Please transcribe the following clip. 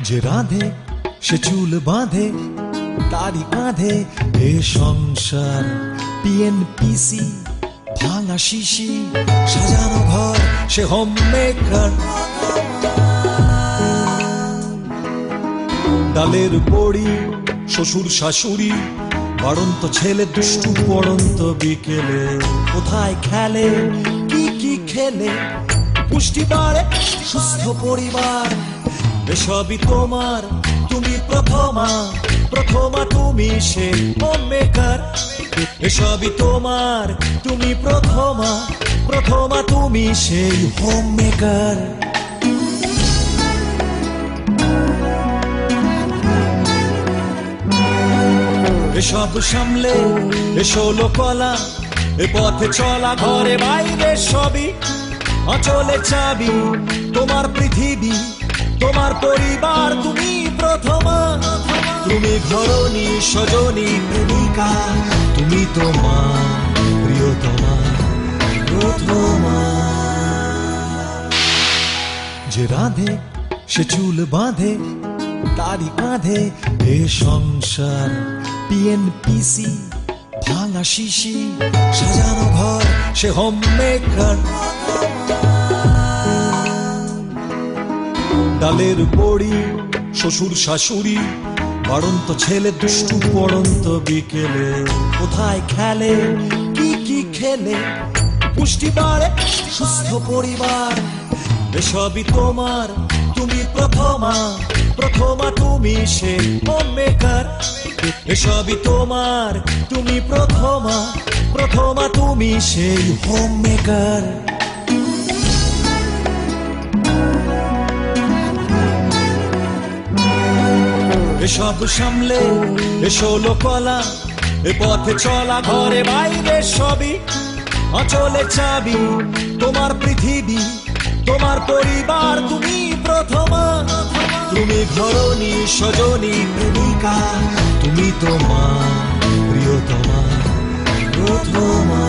যে রাধে সে চুল বাঁধে তারি কাঁধে এ সংসার পিএনপিসি ভাঙা শিশি সাজানো ঘর সে হোম মেকার ডালের বড়ি শ্বশুর শাশুড়ি বাড়ন্ত ছেলে দুষ্টু পড়ন্ত বিকেলে কোথায় খেলে কি খেলে পুষ্টি বাড়ে সুস্থ পরিবার এসবই তোমার তুমি প্রথমা তুমি সে হোম মেকার এসবই তোমার তুমি প্রথমা তুমি সেই হোম মেকার এসব সামলে এসো লোকলা এ পথে চলা ঘরে বাইরে সবই অচলে চাবি তোমার পৃথিবী তোমার পরিবার তুমি প্রথমা তুমি ঘরণী সজনী প্রেমিকা তুমি তোমার প্রিয়তমা প্রথমা যে রাধে সে চুল বাঁধে তারি কাঁধে এ সংসার পিএনপিসি ভাঙা শিশি সাজানো ঘর সে হোম মেকার ডালের বড়ি শ্বশুর শাশুড়ি বাড়ন্ত ছেলে দুষ্টু পড়ন্ত বিকেলে কোথায় খেলে কি খেলে পুষ্টি বাড়ে সুস্থ পরিবার এসবই তোমার তুমি প্রথমা তুমি সে হোম মেকার এসবই তোমার তুমি প্রথমা তুমি সেই হোম মেকার এসব সামলে এসো লোকলা এ পথে চলা ঘরে বাইরে সবই অচলে চাবি তোমার পৃথিবী তোমার পরিবার তুমি প্রথমা তুমি ঘরণী সজনী প্রেমিকা তুমি তোমার প্রিয়তমা প্রথমা